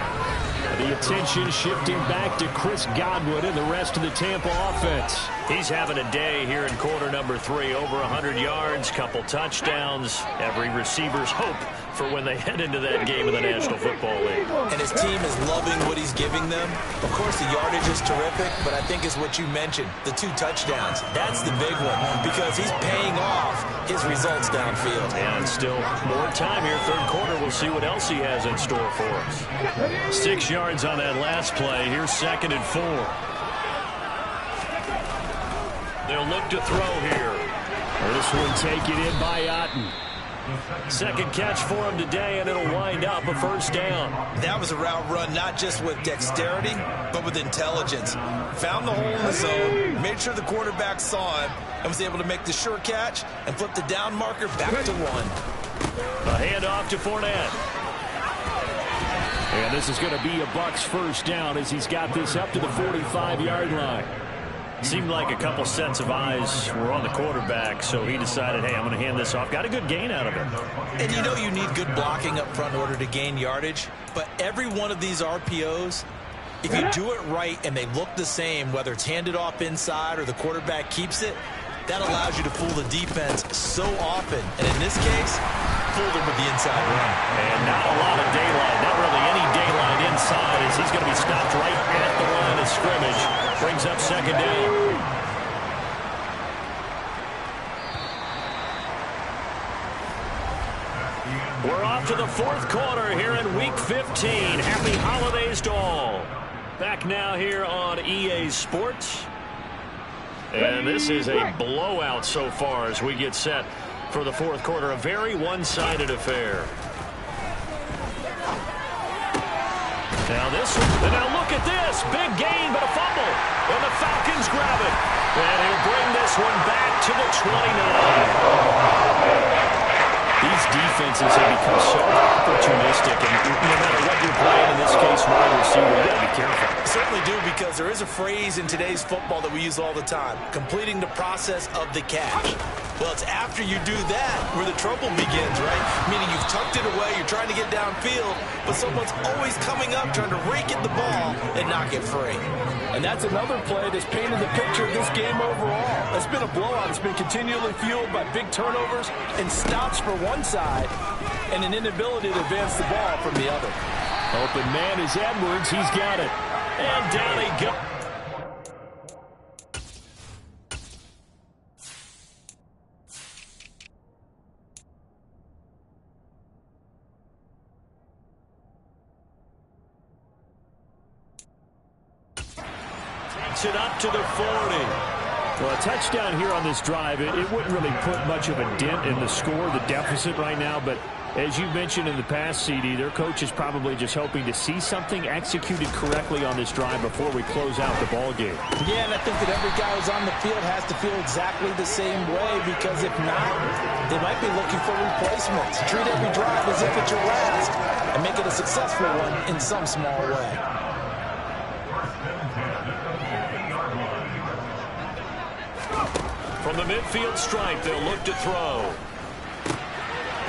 The attention shifting back to Chris Godwin and the rest of the Tampa offense. He's having a day here in quarter number 3. Over 100 yards, couple touchdowns. Every receiver's hope for when they head into that game in the National Football League. And his team is loving what he's giving them. Of course, the yardage is terrific, but I think is what you mentioned, the 2 touchdowns. That's the big one because he's paying off his results downfield. And still more time here, 3rd quarter. We'll see what else he has in store for us. 6 yards on that last play. Here's 2nd and 4. They'll look to throw here. This one taken in by Otten. 2nd catch for him today, and it'll wind up a 1st down. That was a route run not just with dexterity, but with intelligence. Found the hole in the zone, made sure the quarterback saw him, and was able to make the sure catch and flip the down marker back to 1. A handoff to Fournette. And this is going to be a Bucs 1st down as he's got this up to the 45-yard line. Seemed like a couple sets of eyes were on the quarterback, so he decided, hey, I'm going to hand this off. Got a good gain out of it. And you know you need good blocking up front in order to gain yardage, but every one of these RPOs, if you do it right and they look the same, whether it's handed off inside or the quarterback keeps it, that allows you to fool the defense so often. And in this case, fooled him with the inside run. And not a lot of daylight, not really any daylight inside as he's going to be stopped right at the line of scrimmage. Brings up 2nd down. We're off to the 4th quarter here in Week 15. Happy holidays to all. Back now here on EA Sports. And this is a blowout so far as we get set for the 4th quarter. A very one-sided affair. Now look at this. Big gain, but a fumble. And the Falcons grab it. And he'll bring this one back to the 29. These defenses have become so opportunistic, and no matter what you're playing, in this case, wide receiver, you got to be careful. Certainly do, because there is a phrase in today's football that we use all the time, completing the process of the catch. Well, it's after you do that where the trouble begins, right? Meaning you've tucked it away, you're trying to get downfield, but someone's always coming up trying to rake at the ball and knock it free. And that's another play that's painted the picture of this game overall. It's been a blowout. It's been continually fueled by big turnovers and stops for one side and an inability to advance the ball from the other. Open man is Edwards. He's got it. And down he goes. It up to the 40. Well, a touchdown here on this drive, it wouldn't really put much of a dent in the score, the deficit right now, but as you mentioned in the past, CD, their coach is probably just hoping to see something executed correctly on this drive before we close out the ball game. Yeah, and I think that every guy who's on the field has to feel exactly the same way, because if not, they might be looking for replacements. Treat every drive as if it's your last and make it a successful one in some small way. From the midfield stripe, they'll look to throw.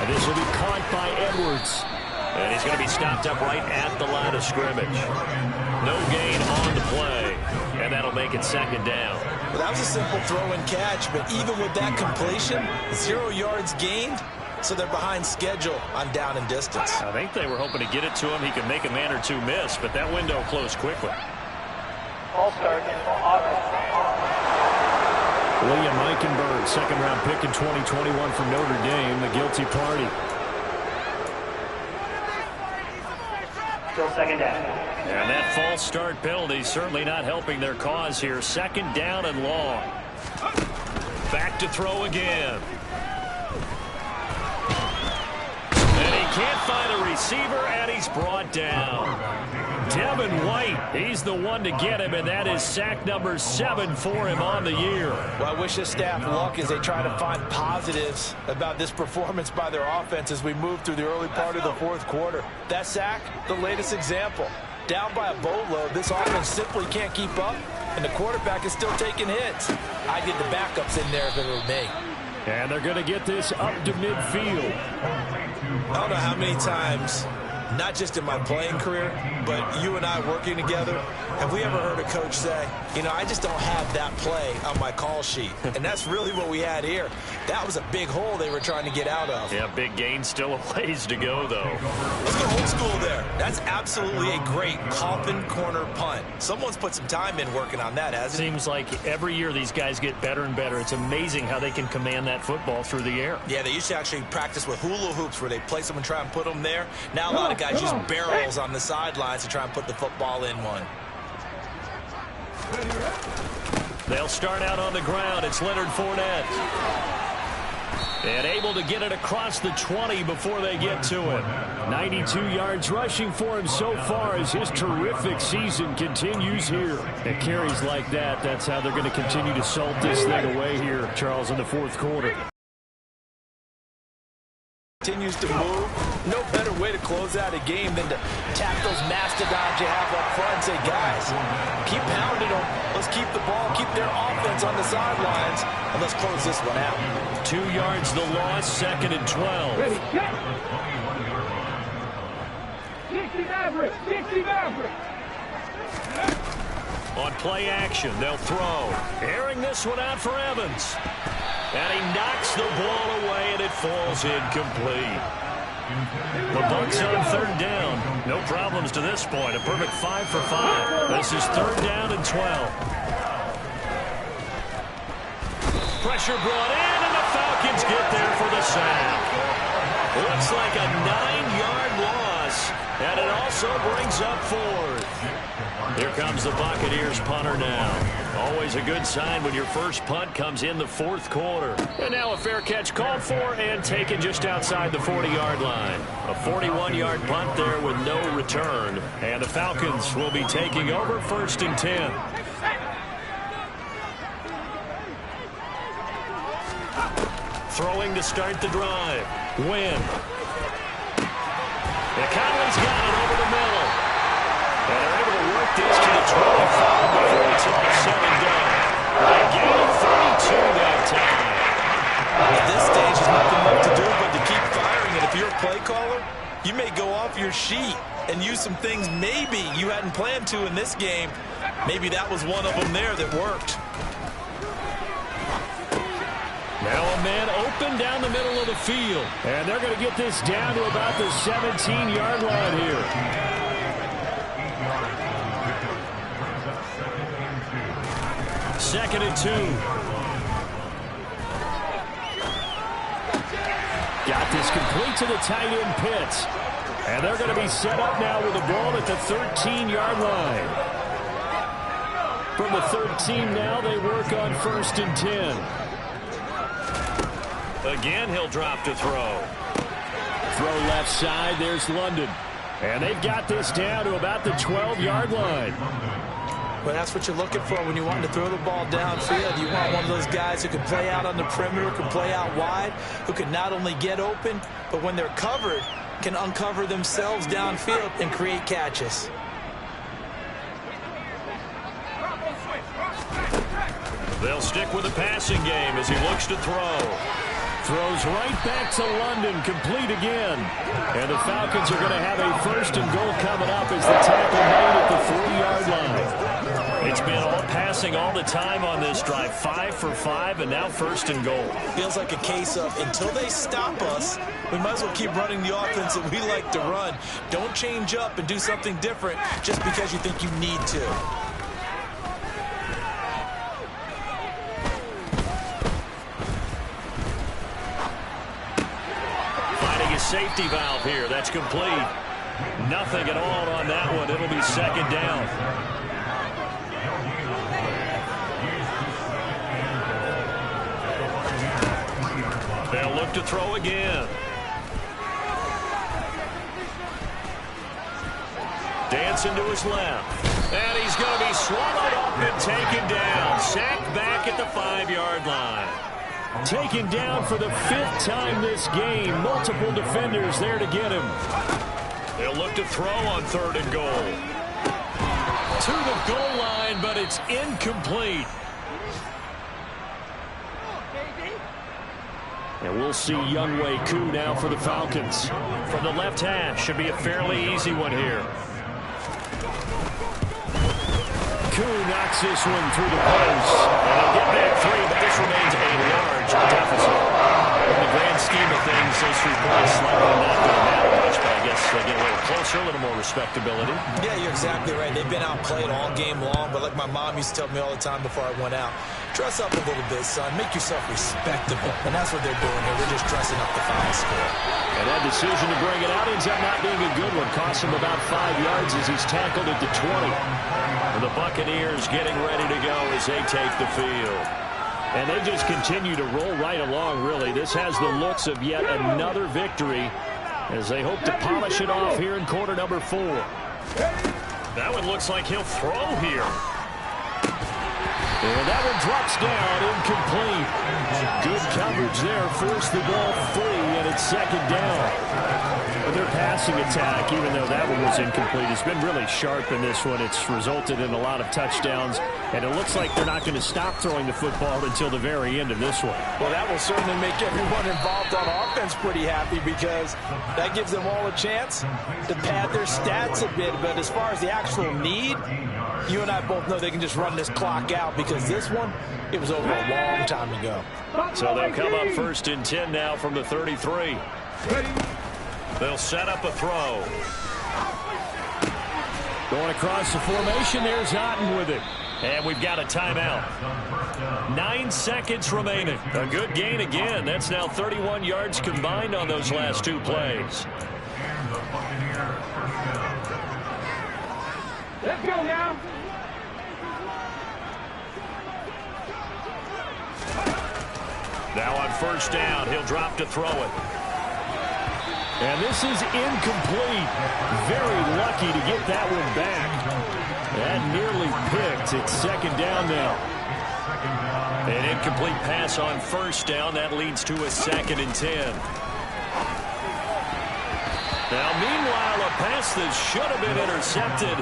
And this will be caught by Edwards. And he's going to be stopped up right at the line of scrimmage. No gain on the play. And that'll make it second down. Well, that was a simple throw and catch, but even with that completion, 0 yards gained, so they're behind schedule on down and distance. I think they were hoping to get it to him. He could make a man or two miss, but that window closed quickly. William Eichenberg, second-round pick in 2021 from Notre Dame, the guilty party. Still second down. And that false start penalty certainly not helping their cause here. Second down and long. Back to throw again. And he can't find a receiver, and he's brought down. Devin White, he's the one to get him, and that is sack number 7 for him on the year. Well, I wish his staff luck as they try to find positives about this performance by their offense as we move through the early part of the fourth quarter. That sack, the latest example. Down by a boatload, this offense simply can't keep up, and the quarterback is still taking hits. I did the backups in there if it were me. And they're going to get this up to midfield. I don't know how many times, not just in my playing career, but you and I working together, have we ever heard a coach say, you know, I just don't have that play on my call sheet. And that's really what we had here. That was a big hole they were trying to get out of. Yeah, big gain, still a ways to go, though. Let's go old school there. That's absolutely a great coffin corner punt. Someone's put some time in working on that, hasn't it? Seems like every year these guys get better and better. It's amazing how they can command that football through the air. Yeah, they used to actually practice with hula hoops where they place them and try and put them there. Now a lot of guys use barrels on the sidelines to try and put the football in one. They'll start out on the ground. It's Leonard Fournette. And able to get it across the 20 before they get to it. 92 yards rushing for him so far as his terrific season continues here. At carries like that, that's how they're going to continue to salt this thing away here, Charles, in the fourth quarter. Continues to move. No better way to close out a game than to tap those mastodons you have up front and say, guys, keep pounding them. Let's keep the ball, keep their offense on the sidelines, and let's close this one out. 2 yards the loss, second and 12. Ready, get! 60 Maverick! 60 Maverick! On play action, they'll throw. Airing this one out for Evans. And he knocks the ball away, and it falls incomplete. The Bucs on third down. No problems to this point. A perfect 5 for 5. This is third down and 12. Pressure brought in, and the Falcons get there for the sack. Looks like a 9-yard loss, and it also brings up fourth. Here comes the Buccaneers punter now. Always a good sign when your first punt comes in the fourth quarter. And now a fair catch called for and taken just outside the 40-yard line. A 41-yard punt there with no return. And the Falcons will be taking over first and 10. Throwing to start the drive. Win. Conley's got it over the middle. And they're able to work this to the 25 before it's all said and done. A gain of 32 that time. At this stage, there's nothing left to do but to keep firing. And if you're a play caller, you may go off your sheet and use some things maybe you hadn't planned to in this game. Maybe that was one of them there that worked. Now a man open down the middle of the field. And they're going to get this down to about the 17-yard line here. Second and 2. Got this complete to the tight end Pitts. And they're going to be set up now with the ball at the 13-yard line. From the 13 now, they work on first and 10. Again, he'll drop to throw. Throw left side, there's London. And they've got this down to about the 12-yard line. Well, that's what you're looking for when you want to throw the ball downfield. You want one of those guys who can play out on the perimeter, can play out wide, who can not only get open, but when they're covered, can uncover themselves downfield and create catches. They'll stick with the passing game as he looks to throw. Throws right back to London, complete again. And the Falcons are going to have a first and goal coming up as the tackle made at the 40-yard line. It's been all passing all the time on this drive. 5 for 5, and now first and goal. Feels like a case of until they stop us, we might as well keep running the offense that we like to run. Don't change up and do something different just because you think you need to. Safety valve here. That's complete. Nothing at all on that one. It'll be second down. They'll look to throw again. Dancing to his left. And he's going to be swallowed up and taken down. Sacked back at the 5-yard line. Taken down for the 5th time this game. Multiple defenders there to get him. They'll look to throw on 3rd and goal. To the goal line, but it's incomplete. And we'll see Younghoe Koo now for the Falcons. From the left hash, should be a fairly easy one here. Koo knocks this one through the post. And they'll get back 3, but this remains a large deficit. In the grand scheme of things, those 3 points likely not going to matter much, but I guess they get a little closer, a little more respectability. Yeah, you're exactly right. They've been outplayed all game long, but like my mom used to tell me all the time before I went out, dress up a little bit, son. Make yourself respectable. And that's what they're doing here. They're just dressing up the final score. And that decision to bring it out ends up not being a good one. Costs him about 5 yards as he's tackled at the 20. And the Buccaneers getting ready to go as they take the field. And they just continue to roll right along, really. This has the looks of yet another victory as they hope to polish it off here in quarter number 4. That one looks like he'll throw here. And that one drops down, incomplete. Good coverage there, forced the ball free, and it's second down. But their passing attack, even though that one was incomplete, has been really sharp in this one. It's resulted in a lot of touchdowns, and it looks like they're not going to stop throwing the football until the very end of this one. Well, that will certainly make everyone involved on offense pretty happy because that gives them all a chance to pad their stats a bit. But as far as the actual need, you and I both know they can just run this clock out because this one, it was over a long time ago. So they'll come up 1st and 10 now from the 33. They'll set up a throw. Going across the formation, there's Otten with it. And we've got a timeout. 9 seconds remaining. A good gain again. That's now 31 yards combined on those last 2 plays. Let's go now. Now on 1st down, he'll drop to throw it. And this is incomplete. Very lucky to get that one back. That nearly picked. It's second down now. An incomplete pass on 1st down. That leads to a 2nd and 10. Now, meanwhile, a pass that should have been intercepted,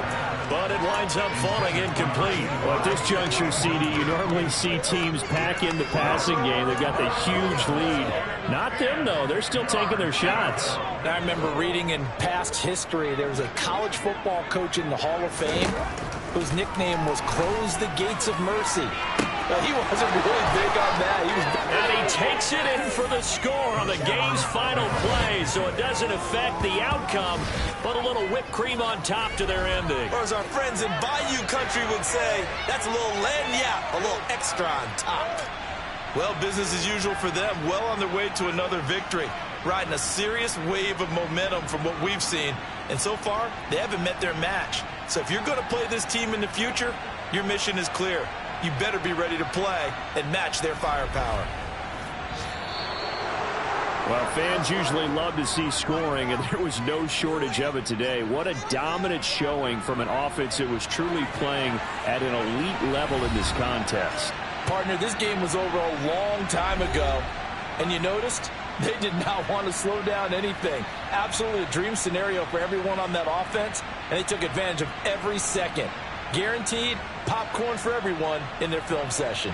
but it winds up falling incomplete. Well, at this juncture, CD, you normally see teams pack in the passing game. They've got the huge lead. Not them, though. They're still taking their shots. I remember reading in past history, there was a college football coach in the Hall of Fame whose nickname was Close the Gates of Mercy. Well, he wasn't really big on that. And he takes it in for the score on the game's final play, so it doesn't affect the outcome, but a little whipped cream on top to their ending. Or as our friends in Bayou Country would say, that's a little lagniappe, a little extra on top. Well, business as usual for them, well on their way to another victory, riding a serious wave of momentum from what we've seen. And so far, they haven't met their match. So if you're going to play this team in the future, your mission is clear. You better be ready to play and match their firepower. Well, fans usually love to see scoring, and there was no shortage of it today. What a dominant showing from an offense that was truly playing at an elite level in this contest. Partner, this game was over a long time ago, and you noticed they did not want to slow down anything. Absolutely a dream scenario for everyone on that offense, and they took advantage of every second. Guaranteed popcorn for everyone in their film session.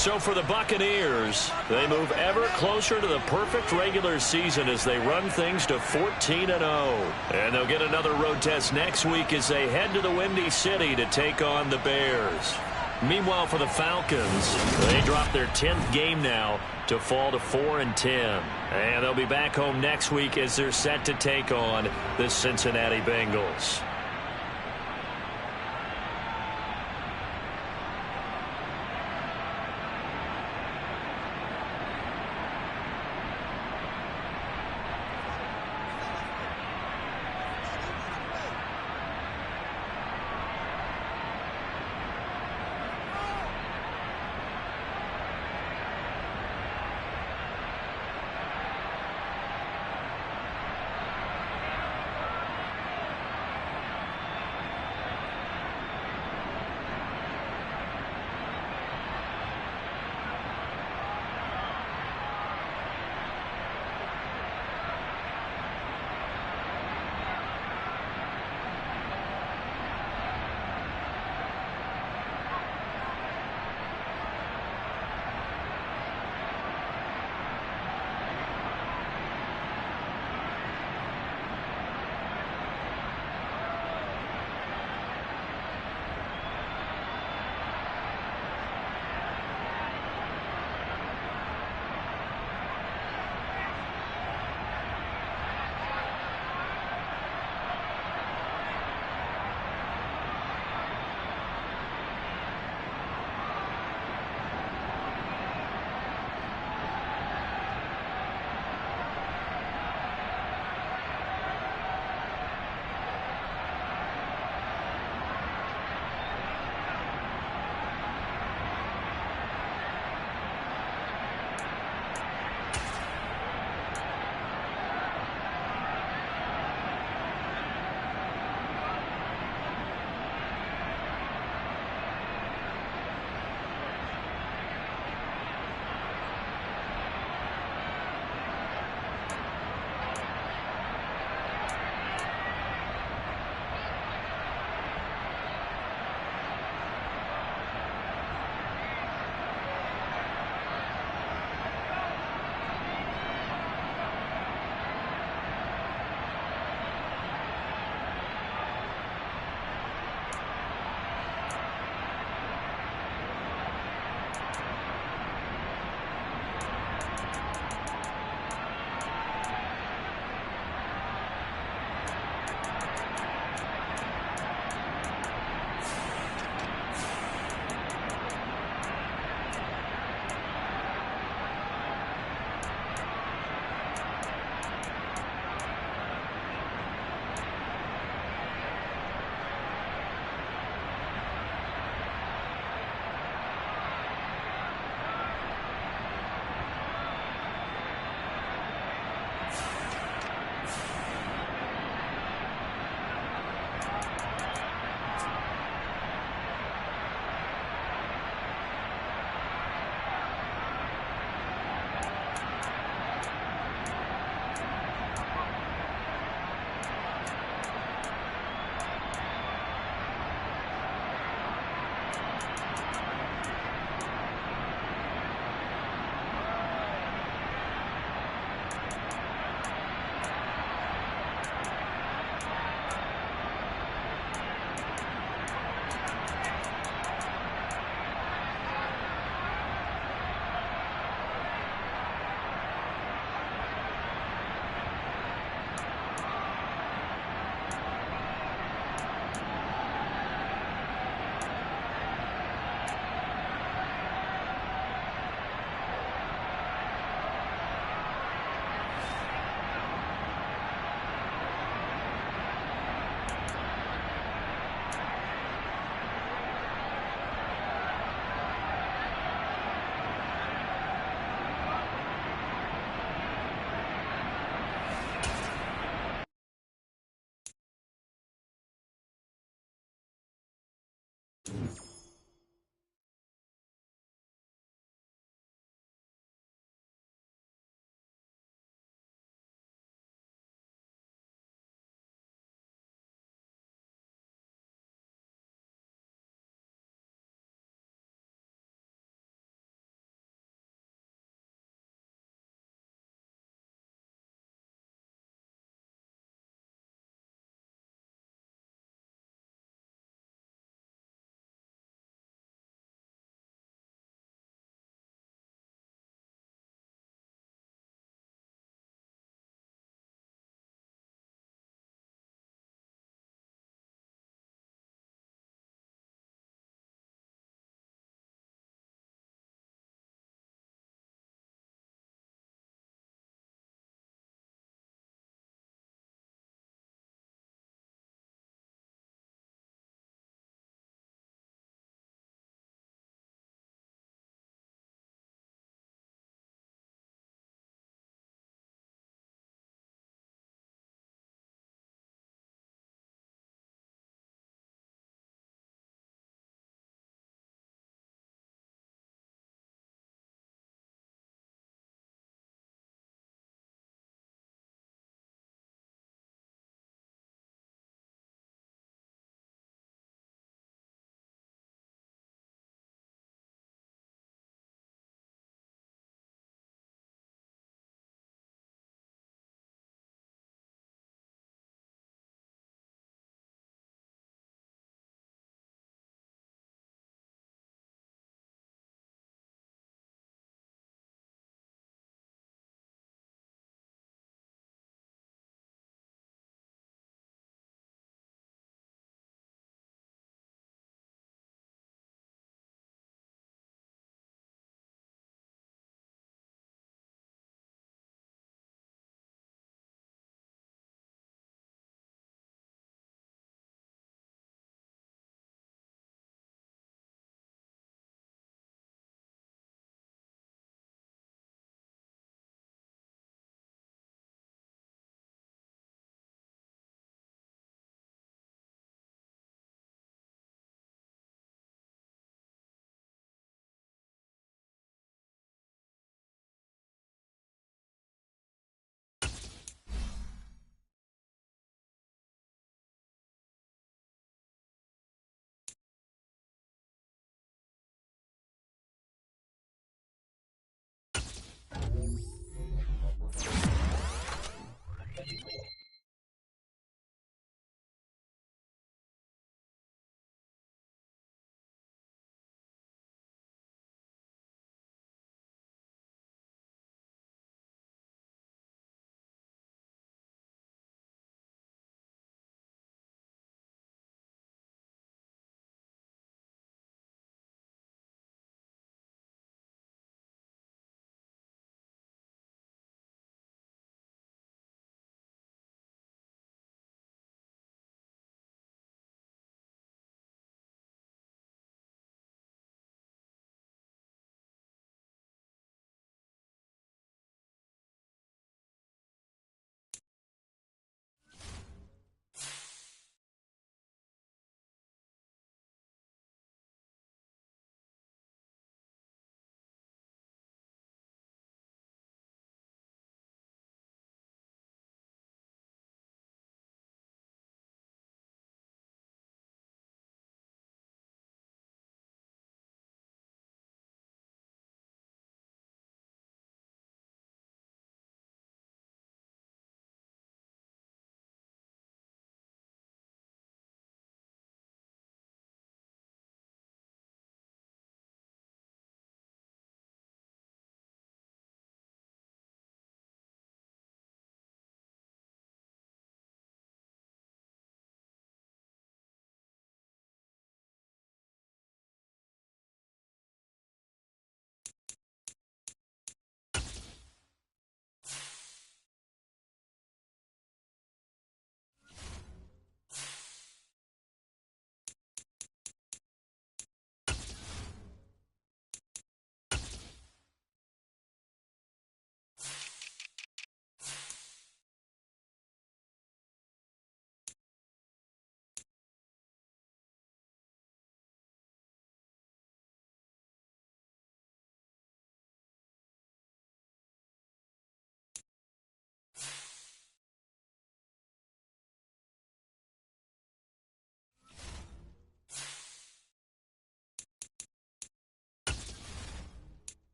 So for the Buccaneers, they move ever closer to the perfect regular season as they run things to 14-0. And they'll get another road test next week as they head to the Windy City to take on the Bears. Meanwhile, for the Falcons, they drop their 10th game now to fall to 4-10. And they'll be back home next week as they're set to take on the Cincinnati Bengals.